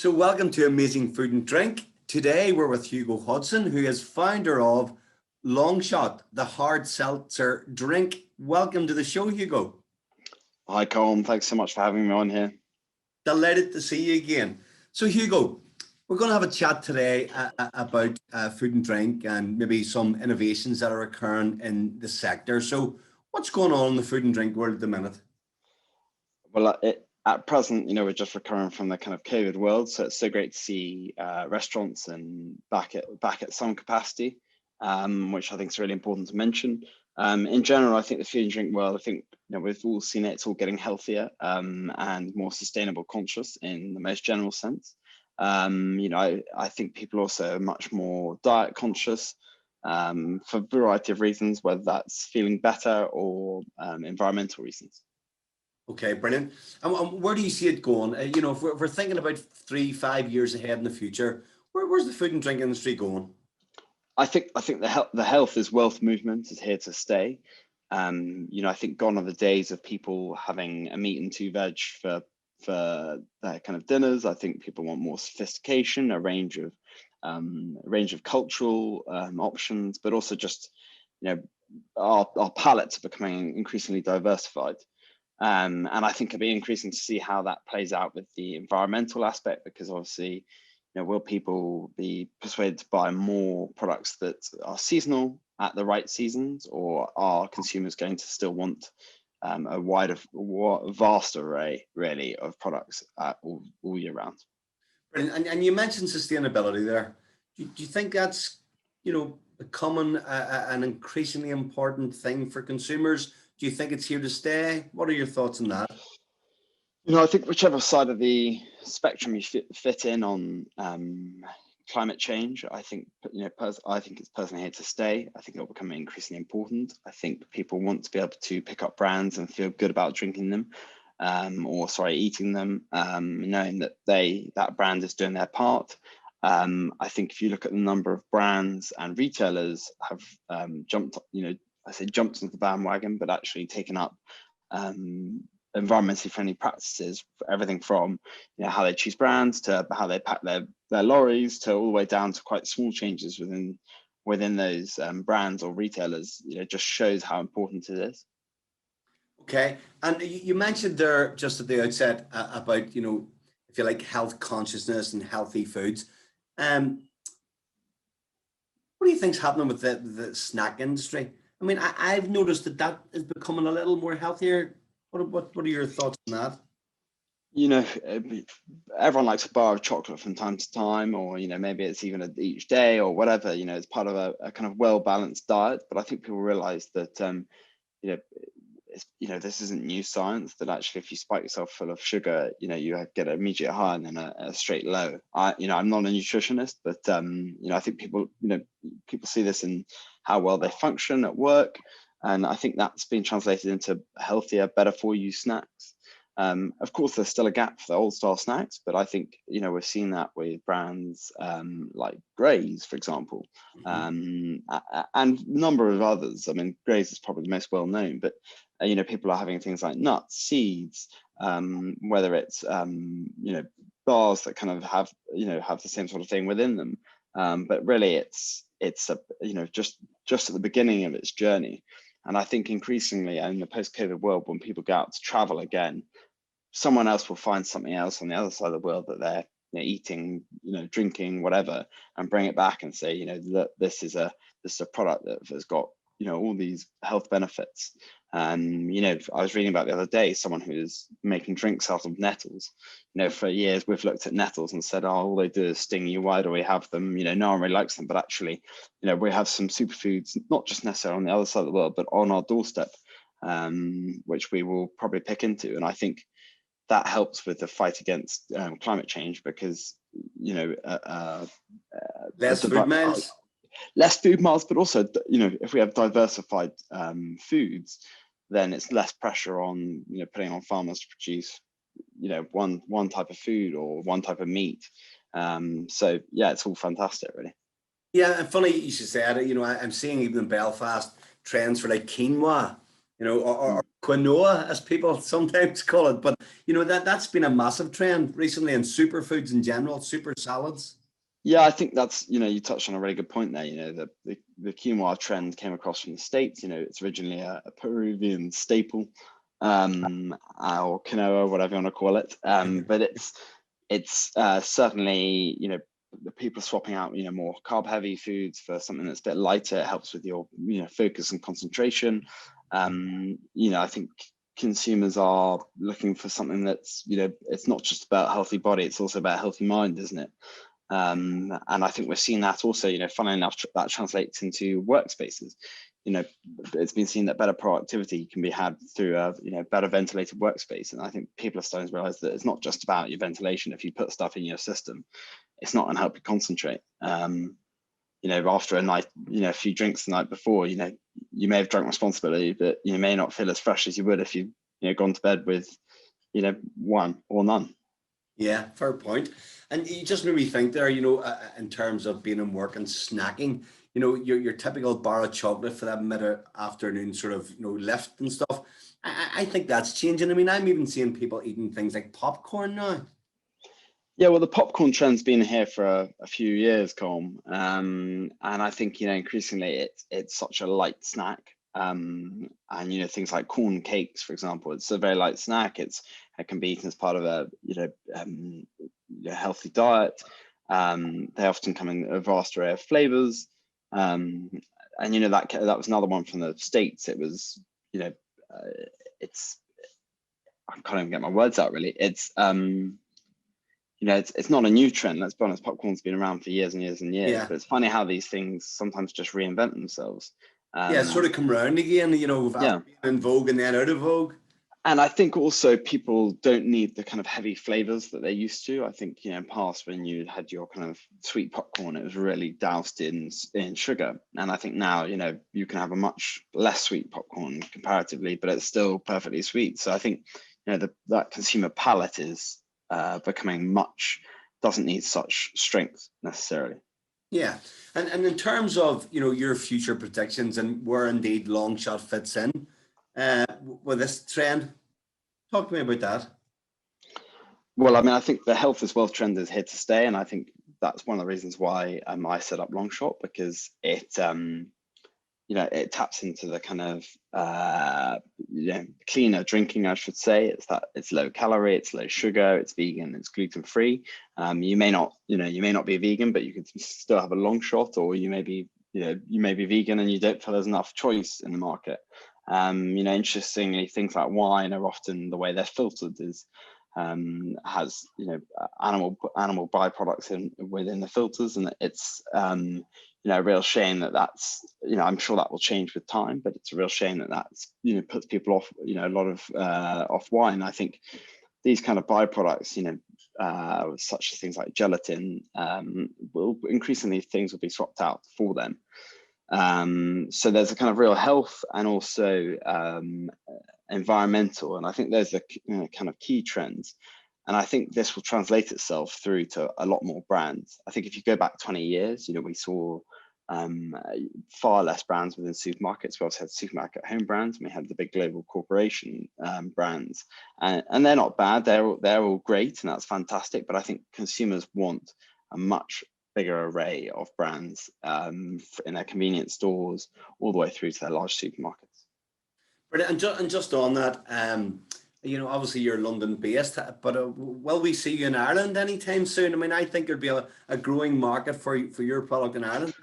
So welcome to Amazing Food and Drink. Today we're with Hugo Hodgson, who is founder of Longshot, the hard seltzer drink. Welcome to the show, Hugo. Hi, Colin. Thanks so much for having me on here. Delighted to see you again. So Hugo, we're going to have a chat today about food and drink and maybe some innovations that are occurring in the sector. So what's going on in the food and drink world at the minute? Well, at present, we're just recovering from the kind of COVID world, so it's so great to see restaurants and back at some capacity, which I think is really important to mention. In general, I think the food and drink world, I think we've all seen it; it's all getting healthier and more sustainable conscious in the most general sense. I think people also are much more diet conscious for a variety of reasons, whether that's feeling better or environmental reasons. Okay, brilliant. And where do you see it going? If we're thinking about 3-5 years ahead in the future, where's the food and drink industry going? I think the health is wealth movement is here to stay. I think gone are the days of people having a meat and two veg for their kind of dinners. I think people want more sophistication, a range of cultural options, but also just our palates are becoming increasingly diversified. And I think it'll be interesting to see how that plays out with the environmental aspect, because obviously, will people be persuaded to buy more products that are seasonal at the right seasons, or are consumers going to still want a vast array, really, of products all year round? And you mentioned sustainability there. Do you think that's, becoming an increasingly important thing for consumers? Do you think it's here to stay? What are your thoughts on that? I think whichever side of the spectrum you fit in on climate change, I think I think it's personally here to stay. I think it'll become increasingly important. I think people want to be able to pick up brands and feel good about drinking them, eating them, knowing that that brand is doing their part. I think if you look at the number of brands and retailers have jumped onto the bandwagon, but actually taken up environmentally friendly practices, everything from how they choose brands to how they pack their lorries, to all the way down to quite small changes within those brands or retailers, just shows how important it is. Okay, and you mentioned there just at the outset about if you like health consciousness and healthy foods. What do you think's happening with the snack industry? I mean, I've noticed that is becoming a little more healthier. What are your thoughts on that? Everyone likes a bar of chocolate from time to time, or maybe it's even each day or whatever. It's part of a kind of well-balanced diet. But I think people realize that this isn't new science, that actually if you spike yourself full of sugar, you get an immediate high and then a straight low. I'm not a nutritionist, but I think people see this in how well they function at work, and I think that's been translated into healthier, better for you snacks. Of course, there's still a gap for the old style snacks, but I think we've seen that with brands like Gray's, for example, and a number of others. I mean, Gray's is probably the most well known, but people are having things like nuts, seeds, whether it's bars that kind of have the same sort of thing within them, but really it's just at the beginning of its journey. And I think increasingly in the post-COVID world, when people go out to travel again, someone else will find something else on the other side of the world that they're eating, drinking, whatever, and bring it back and say, that this is a product that has got all these health benefits. And I was reading about the other day someone who's making drinks out of nettles. For years we've looked at nettles and said, oh, all they do is sting you, why do we have them? No one really likes them, but actually we have some superfoods, not just necessarily on the other side of the world, but on our doorstep, which we will probably pick into. And I think that helps with the fight against climate change, because less food miles, but also if we have diversified foods, then it's less pressure on putting on farmers to produce one type of food or one type of meat. So yeah, it's all fantastic, really. Yeah, and funny you should say that. I'm seeing even in Belfast trends for like quinoa, or quinoa, as people sometimes call it. But that's been a massive trend recently in superfoods in general, super salads. Yeah, I think that's, you touched on a really good point there. The quinoa trend came across from the States. It's originally a Peruvian staple, or quinoa, whatever you want to call it. But it's certainly, the people are swapping out, more carb heavy foods for something that's a bit lighter. It helps with your, focus and concentration. I think consumers are looking for something that's, it's not just about a healthy body, it's also about a healthy mind, isn't it? And I think we're seeing that also, funnily enough, that translates into workspaces. It's been seen that better productivity can be had through a better ventilated workspace. And I think people are starting to realize that it's not just about your ventilation. If you put stuff in your system, it's not going to help you concentrate. After a night, a few drinks the night before, you may have drunk responsibly, but you may not feel as fresh as you would if you gone to bed with one or none. Yeah, fair point. And you just made me think there, in terms of being in work and snacking, your typical bar of chocolate for that mid-afternoon sort of, lift and stuff. I think that's changing. I mean, I'm even seeing people eating things like popcorn now. Yeah, well, the popcorn trend's been here for a few years, Colm. And I think, increasingly it's such a light snack. And things like corn cakes, for example, it's a very light snack. It can be eaten as part of a healthy diet. They often come in a vast array of flavors, and that was another one from the States. It was it's I can't even get my words out really. It's not a new trend. Let's be honest, popcorn's been around for years and years and years. Yeah. But it's funny how these things sometimes just reinvent themselves. Yeah, sort of come round again, Yeah. in vogue and then out of vogue. And I think also people don't need the kind of heavy flavors that they used to. I think, in past when you had your kind of sweet popcorn, it was really doused in sugar. And I think now, you can have a much less sweet popcorn comparatively, but it's still perfectly sweet. So I think, that consumer palate is becoming doesn't need such strength necessarily. Yeah. And in terms of, your future predictions and where indeed long shot fits in with this trend, talk to me about that. Well, I mean, I think the health is wealth trend is here to stay. And I think that's one of the reasons why I set up Long Shot, because it taps into the kind of cleaner drinking, I should say. It's low calorie, it's low sugar, it's vegan, it's gluten free. You may not be vegan, but you can still have a long shot, or you may be vegan and you don't feel there's enough choice in the market. Interestingly, things like wine are often the way they're filtered has animal byproducts within the filters, and it's a real shame that's I'm sure that will change with time, but it's a real shame that's puts people off a lot of off wine. I think these kind of byproducts, such as things like gelatin, will increasingly things will be swapped out for them. So there's a kind of real health and also environmental, and I think those are kind of key trends. And I think this will translate itself through to a lot more brands. I think if you go back 20 years, we saw far less brands within supermarkets. We also had supermarket home brands, and we had the big global corporation brands, and they're not bad. They're all great, and that's fantastic. But I think consumers want a much bigger array of brands in their convenience stores, all the way through to their large supermarkets. Brilliant. And just on that, obviously you're London based, but will we see you in Ireland anytime soon? I mean, I think there'd be a growing market for your product in Ireland.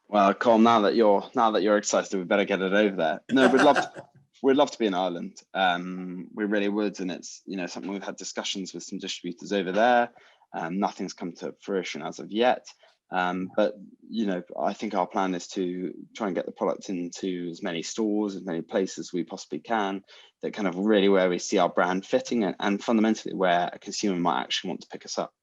Well, Colm, now that you're excited, we better get it over there. No, we'd love to be in Ireland. We really would, and it's something we've had discussions with some distributors over there. Nothing's come to fruition as of yet. But I think our plan is to try and get the product into as many stores, as many places as we possibly can, that kind of really where we see our brand fitting, and fundamentally where a consumer might actually want to pick us up.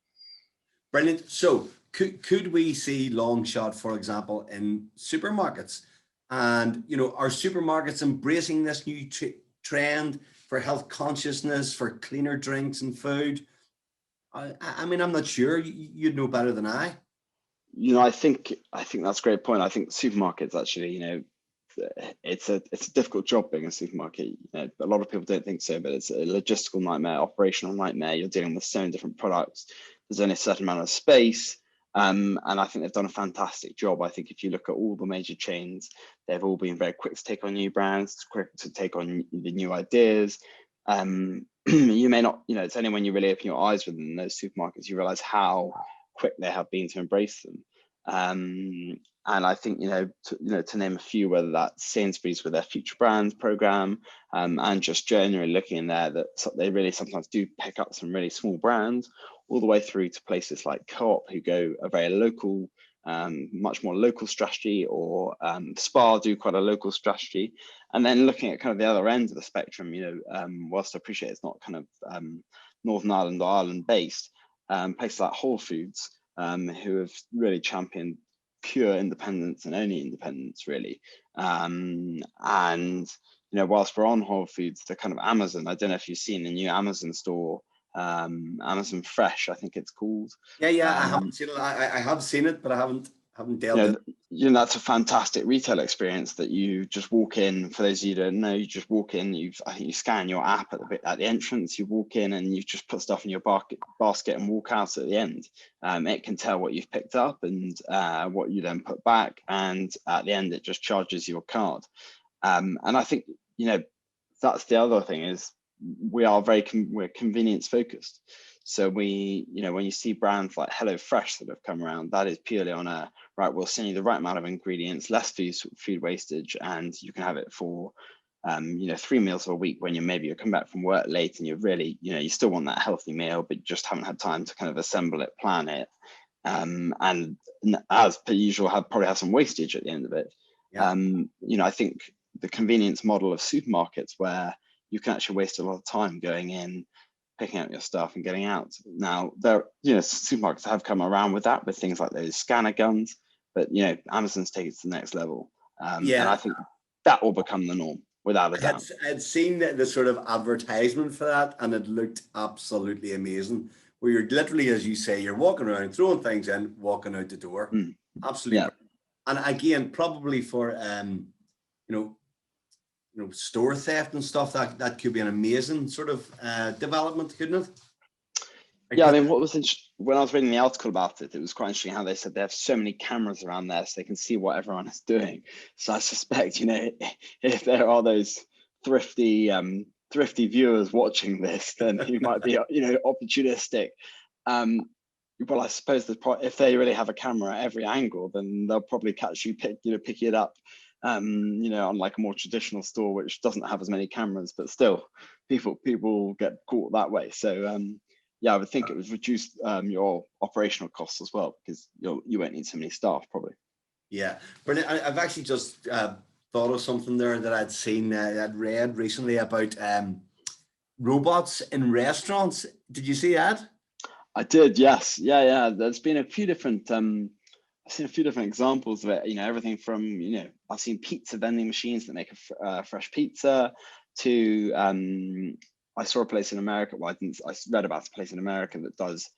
Brilliant. So could we see Long Shot, for example, in supermarkets? And are supermarkets embracing this new trend for health consciousness, for cleaner drinks and food? I mean, I'm not sure. You'd know better than I. I think that's a great point. I think supermarkets actually, it's a difficult job being a supermarket. You know, a lot of people don't think so, but it's a logistical nightmare, operational nightmare. You're dealing with so many different products. There's only a certain amount of space. And I think they've done a fantastic job. I think if you look at all the major chains, they've all been very quick to take on new brands, quick to take on the new ideas. You may not, it's only when you really open your eyes within those supermarkets, you realize how quick they have been to embrace them. And I think, to name a few, whether that's Sainsbury's with their Future Brands program, and just generally looking in there, that they really sometimes do pick up some really small brands, all the way through to places like Co-op, who go a very local, much more local strategy, or Spa do quite a local strategy. And then looking at kind of the other end of the spectrum, whilst I appreciate it's not kind of Northern Ireland or Ireland based, places like Whole Foods, who have really championed pure independence and only independence, really. And whilst we're on Whole Foods, the kind of Amazon, I don't know if you've seen the new Amazon store, Amazon Fresh, I think it's called. Yeah, I haven't seen it. I have seen it, but I haven't dealt with it. That's a fantastic retail experience that you just walk in. For those of you who don't know, you just walk in, I think you scan your app at the entrance, you walk in and you just put stuff in your basket and walk out at the end. It can tell what you've picked up and what you then put back, and at the end it just charges your card. And I think that's the other thing, is we're convenience focused. So when you see brands like HelloFresh that have come around, that is purely on we'll send you the right amount of ingredients, less food wastage, and you can have it for 3 meals a week when you come back from work late and you're really, you still want that healthy meal, but you just haven't had time to kind of assemble it, plan it. And as per usual, probably have some wastage at the end of it. Yeah. I think the convenience model of supermarkets, where you can actually waste a lot of time going in, picking up your stuff and getting out. Now, supermarkets have come around with that, with things like those scanner guns, but Amazon's taken it to the next level. And I think that will become the norm, without a doubt. I'd seen the sort of advertisement for that, and it looked absolutely amazing, where you're literally, as you say, you're walking around, throwing things in, walking out the door. Absolutely. Yeah. And again, probably for store theft and stuff, that could be an amazing sort of development, couldn't it? Yeah, I mean, when I was reading the article about it, it was quite interesting how they said they have so many cameras around there so they can see what everyone is doing. So I suspect, if there are those thrifty viewers watching this, then you might be, opportunistic. Well, I suppose if they really have a camera at every angle, then they'll probably catch you pick it up. Unlike a more traditional store which doesn't have as many cameras, but still people get caught that way. So I would think it would reduce your operational costs as well, because you won't need so many staff probably. Yeah, brilliant. I've actually just thought of something there that I'd seen, I'd read recently about robots in restaurants. Did you see that? I did, yes. Yeah. There's been a few different I've seen a few different examples of it, everything from, I've seen pizza vending machines that make a fresh pizza, to, I saw a place in America, I read about a place in America that does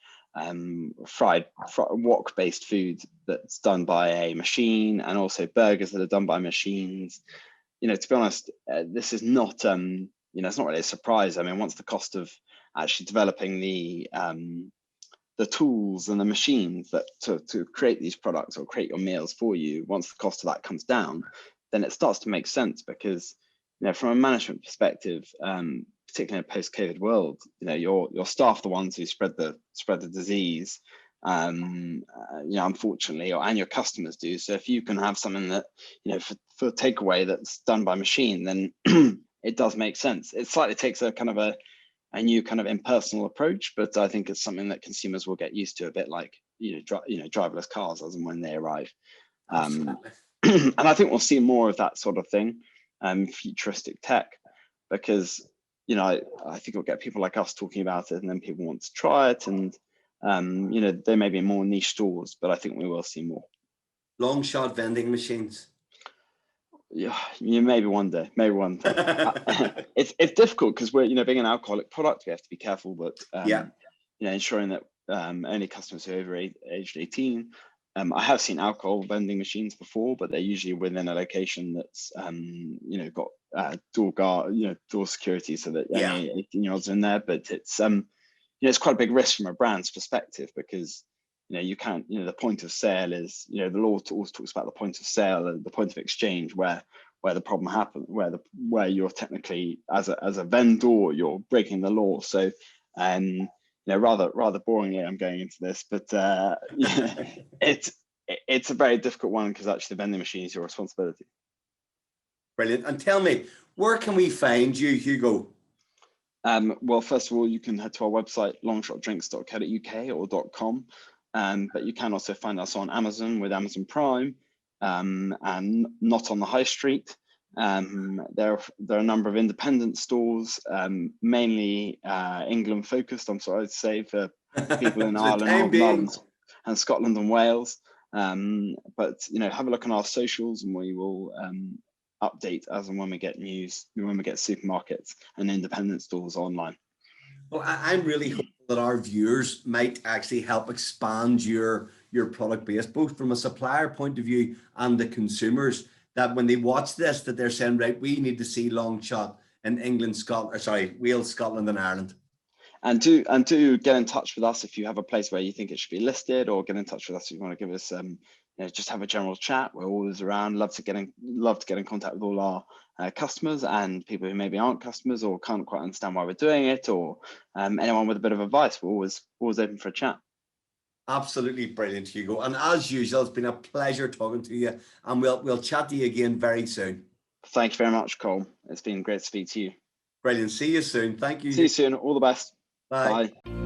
fried wok-based food that's done by a machine, and also burgers that are done by machines. To be honest, this is not, it's not really a surprise. I mean, once the cost of actually developing the tools and the machines that to create these products or create your meals for you, once the cost of that comes down, then it starts to make sense, because from a management perspective, particularly in a post-COVID world, your staff, the ones who spread the disease, unfortunately, and your customers do. So if you can have something that for takeaway that's done by machine, then it does make sense. It slightly takes a kind of a new kind of impersonal approach, but I think it's something that consumers will get used to, a bit like driverless cars as and when they arrive. And I think we'll see more of that sort of thing, futuristic tech, because I think it'll get people like us talking about it, and then people want to try it, and there may be more niche stores, but I think we will see more long shot vending machines. Yeah, maybe one day. It's difficult because we're being an alcoholic product, we have to be careful, but ensuring that only customers who are over aged 18 I have seen alcohol vending machines before, but they're usually within a location that's got door guard, door security, so that Yeah. only 18-year-olds are in there. But it's it's quite a big risk from a brand's perspective, because you can't, the point of sale is, the law always talks about the point of sale and the point of exchange, where the problem happens, where you're technically, as a vendor, you're breaking the law. So rather boringly, I'm going into this, but it's a very difficult one, because actually the vending machine is your responsibility. Brilliant. And tell me, where can we find you, Hugo? Well, first of all, you can head to our website, longshotdrinks.co.uk or .com, but you can also find us on Amazon with Amazon Prime, and not on the high street. There are a number of independent stores, mainly England focused, I'm sorry to say, for people in Ireland, Northern Ireland and Scotland and Wales. But have a look on our socials, and we will update as and when we get news, when we get supermarkets and independent stores online. Well, I'm really hopeful that our viewers might actually help expand your product base, both from a supplier point of view and the consumers, that when they watch this, that they're saying, right, we need to see Long Shot in England, Wales, Scotland and Ireland. And do get in touch with us if you have a place where you think it should be listed, or get in touch with us if you want to give us just have a general chat. We're always around. Love to get in contact with all our customers and people who maybe aren't customers or can't quite understand why we're doing it, or anyone with a bit of advice. We're always open for a chat. Absolutely brilliant, Hugo. And as usual, it's been a pleasure talking to you, and we'll chat to you again very soon. Thank you very much, Cole. It's been great to speak to you. Brilliant. See you soon. Thank you. See you soon. All the best. Bye. Bye.